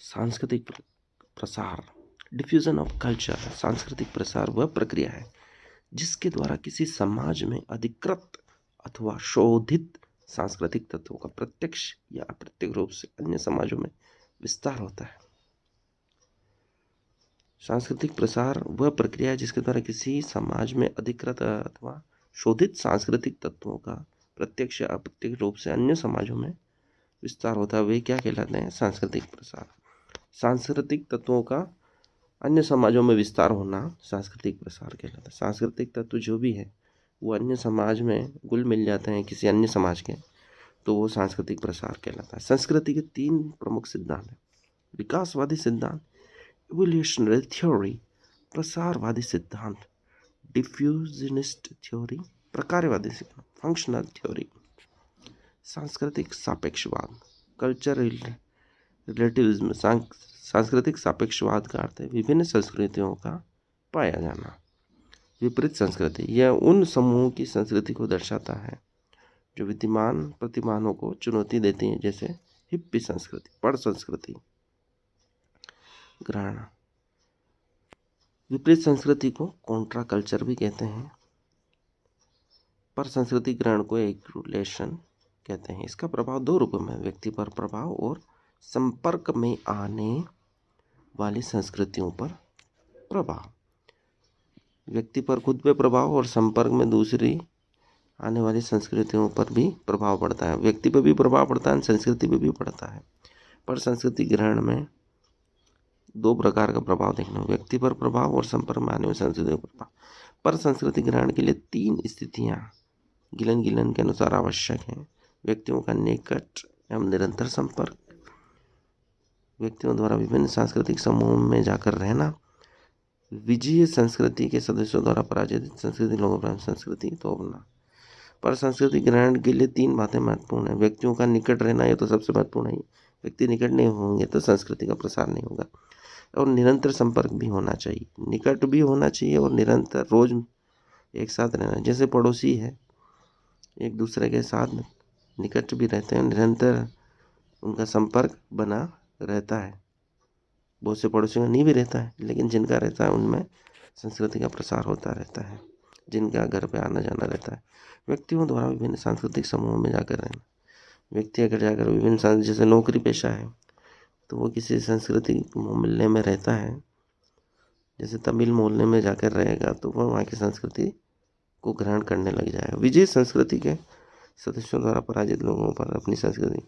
सांस्कृतिक प्रसार, diffusion of culture. सांस्कृतिक प्रसार वह प्रक्रिया है जिसके द्वारा किसी समाज में अधिकृत अथवा शोधित सांस्कृतिक तत्वों का प्रत्यक्ष या अप्रत्यक्ष रूप से अन्य समाजों में विस्तार होता है। सांस्कृतिक प्रसार वह प्रक्रिया है जिसके द्वारा किसी समाज में अधिकृत अथवा शोधित सांस्कृतिक तत्वों का प्रत्यक्ष या अप्रत्यक्ष रूप से अन्य समाजों में विस्तार होता है। वे क्या कहलाते हैं? सांस्कृतिक प्रसार। सांस्कृतिक तत्वों का अन्य समाजों में विस्तार होना सांस्कृतिक प्रसार कहलाता है। सांस्कृतिक तत्व जो भी है वो अन्य समाज में घुल मिल जाते हैं किसी अन्य समाज के, तो वो सांस्कृतिक प्रसार कहलाता है। संस्कृति के 3 प्रमुख सिद्धांत हैं: विकासवादी सिद्धांत, इवोल्यूशनरी थ्योरी, प्रसारवादी सिद्धांत, डिफ्यूजनिस्ट थ्योरी, प्रकारवादी सिद्धांत, फंक्शनल थ्योरी। सांस्कृतिक सापेक्षवाद, कल्चरल रिलेटिविज्म। सांस्कृतिक सापेक्षवाद का अर्थ है विभिन्न संस्कृतियों का पाया जाना। विपरीत संस्कृति, यह उन समूहों की संस्कृति को दर्शाता है जो विद्यमान प्रतिमानों को चुनौती देती हैं, जैसे हिप्पी संस्कृति, पर संस्कृति ग्रहण। विपरीत संस्कृति को कॉन्ट्रा कल्चर भी कहते हैं। पर संस्कृति ग्रहण को एग्रुलेशन कहते हैं। इसका प्रभाव 2 रूपों में, व्यक्ति पर प्रभाव और संपर्क में आने वाली संस्कृतियों पर प्रभाव। व्यक्ति पर खुद पे प्रभाव और संपर्क में दूसरी आने वाली संस्कृतियों पर भी प्रभाव पड़ता है। व्यक्ति पर भी प्रभाव पड़ता है, संस्कृति पर भी पड़ता है। पर संस्कृति ग्रहण में 2 प्रकार का प्रभाव देखना, व्यक्ति पर प्रभाव और संपर्क में आने वाली संस्कृतियों पर प्रभाव। पर संस्कृति ग्रहण के लिए 3 स्थितियां गिलन के अनुसार आवश्यक हैं: व्यक्तियों का निकट एवं निरंतर संपर्क, व्यक्तियों द्वारा विभिन्न सांस्कृतिक समूहों में जाकर रहना, विजयी संस्कृति के सदस्यों द्वारा पराजित संस्कृति लोगों पर संस्कृति थोपना। पर संस्कृति ग्रहण के लिए 3 बातें महत्वपूर्ण है: व्यक्तियों का निकट रहना, ये तो सबसे महत्वपूर्ण है। व्यक्ति निकट नहीं होंगे तो संस्कृति का प्रसार नहीं होगा। और निरंतर संपर्क भी होना चाहिए, निकट भी होना चाहिए और निरंतर रोज एक साथ रहना। जैसे पड़ोसी है, एक दूसरे के साथ निकट भी रहते हैं, निरंतर उनका संपर्क बना रहता है। बहुत से पड़ोसियों का नहीं भी रहता है, लेकिन जिनका रहता है उनमें संस्कृति का प्रसार होता रहता है, जिनका घर पे आना जाना रहता है। व्यक्तियों द्वारा विभिन्न सांस्कृतिक समूहों में जाकर रहना, व्यक्ति अगर जाकर विभिन्न जैसे नौकरी पेशा है तो वो किसी सांस्कृतिक मोहल्ले में रहता है, जैसे तमिल मोहल्ले में जाकर रहेगा तो वह वहाँ की संस्कृति को ग्रहण करने लग जाएगा। विजयी संस्कृति के सदस्यों द्वारा पराजित लोगों पर अपनी संस्कृति,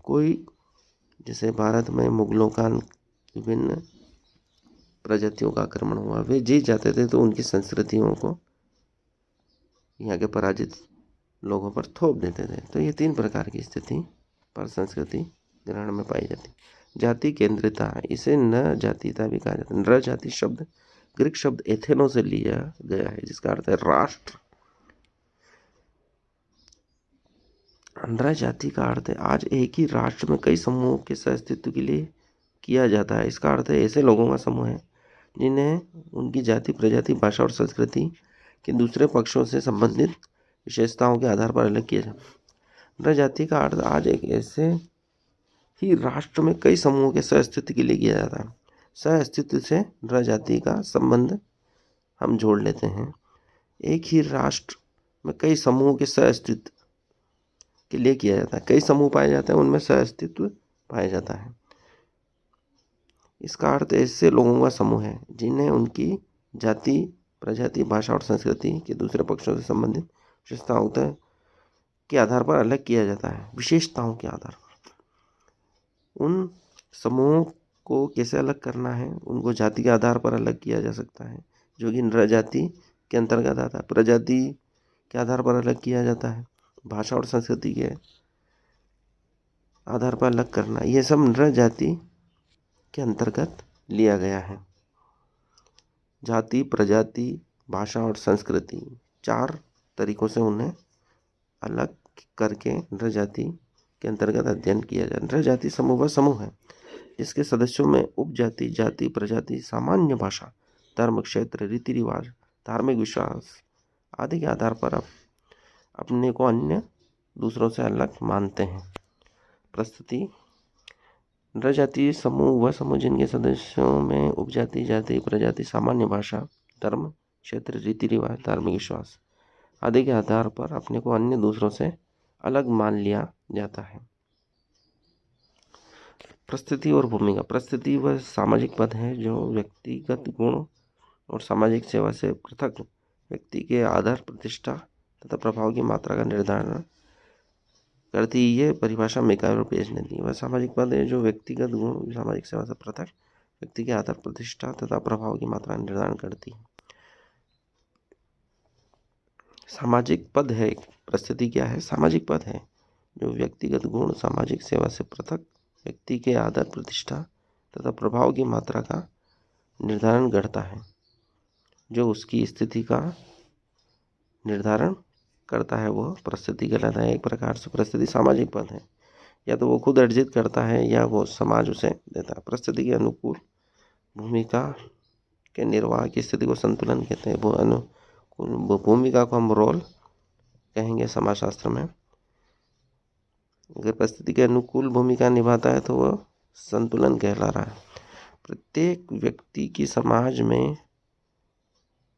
कोई जैसे भारत में मुगलों का विभिन्न प्रजातियों का आक्रमण हुआ, वे जीत जाते थे तो उनकी संस्कृतियों को यहाँ के पराजित लोगों पर थोप देते थे। तो ये 3 प्रकार की स्थिति पर संस्कृति ग्रहण में पाई जाती। जाति केंद्रिता, इसे न जातीयता भी कहा जाता है। नर जाति शब्द ग्रीक शब्द एथेनो से लिया गया है, जिसका अर्थ है राष्ट्र। नर जाति का अर्थ है आज एक ही राष्ट्र में कई समूहों के सहअस्तित्व के लिए किया जाता है। इसका अर्थ है ऐसे लोगों का समूह है जिन्हें उनकी जाति, प्रजाति, भाषा और संस्कृति के दूसरे पक्षों से संबंधित विशेषताओं के आधार पर अलग किया जाता है। नर जाति का अर्थ आज एक ऐसे ही राष्ट्र में कई समूहों के सहअस्तित्व के लिए किया जाता है। सहअस्तित्व से नर जाति का संबंध हम जोड़ लेते हैं। एक ही राष्ट्र में कई समूहों के सहअस्तित्व के लिए किया जाता है। कई समूह पाए जाते हैं, उनमें सहअस्तित्व पाया जाता है। इसका अर्थ ऐसे लोगों का समूह है जिन्हें उनकी जाति, प्रजाति, भाषा और संस्कृति के दूसरे पक्षों से संबंधित विशेषताओं के आधार पर अलग किया जाता है। विशेषताओं के आधार पर उन समूहों को कैसे अलग करना है, उनको जाति के आधार पर अलग किया जा सकता है, जो कि नर जाति के अंतर्गत आता है। प्रजाति के आधार पर अलग किया जाता है, भाषा और संस्कृति के आधार पर अलग करना, ये सब नर जाति के अंतर्गत लिया गया है। जाति, प्रजाति, भाषा और संस्कृति 4 तरीकों से उन्हें अलग करके नर जाति के अंतर्गत अध्ययन किया जाए। नर जाति समूह वह समूह है जिसके सदस्यों में उपजाति, जाति, प्रजाति, सामान्य भाषा, धर्म, क्षेत्र, रीति रिवाज, धार्मिक विश्वास आदि के आधार पर अपने को अन्य दूसरों से अलग मानते हैं। प्रस्तुति नृजातीय समूह वह समूह जिनके सदस्यों में उपजाति, जाति, प्रजाति, सामान्य भाषा, धर्म, क्षेत्र, रीति रिवाज, धार्मिक विश्वास आदि के आधार पर अपने को अन्य दूसरों से अलग मान लिया जाता है। परिस्थिति और भूमिका। परिस्थिति वह सामाजिक पद है जो व्यक्तिगत गुण और सामाजिक सेवा से पृथक व्यक्ति के आदर, प्रतिष्ठा तथा प्रभाव की मात्रा का निर्धारण करती है। ये परिभाषा मिकाइल और पेज ने दी। वह सामाजिक पद है जो व्यक्तिगत गुण, सामाजिक सेवा से पृथक व्यक्ति के आदर, प्रतिष्ठा तथा प्रभाव की मात्रा का निर्धारण करती है। सामाजिक पद है। परिस्थिति क्या है? सामाजिक पद है जो व्यक्तिगत गुण, सामाजिक सेवा से पृथक व्यक्ति के आदर, प्रतिष्ठा तथा प्रभाव की मात्रा का निर्धारण करता है, जो उसकी स्थिति का निर्धारण करता है, वो परिस्थिति कहलाता है। एक प्रकार से परिस्थिति सामाजिक पद है, या तो वो खुद अर्जित करता है या वो समाज उसे देता है। परिस्थिति के अनुकूल भूमिका के निर्वाह की स्थिति को संतुलन कहते हैं। वो अनुकूल भूमिका को हम रोल कहेंगे समाजशास्त्र में। अगर परिस्थिति के अनुकूल भूमिका निभाता है तो वो संतुलन कहला रहा है। प्रत्येक व्यक्ति की समाज में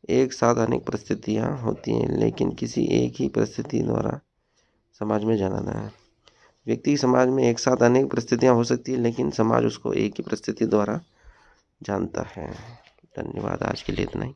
एक साथ अनेक परिस्थितियाँ होती हैं, लेकिन किसी एक ही परिस्थिति द्वारा समाज में जाना है। व्यक्ति की समाज में एक साथ अनेक परिस्थितियाँ हो सकती है, लेकिन समाज उसको एक ही परिस्थिति द्वारा जानता है। धन्यवाद। आज के लिए इतना ही।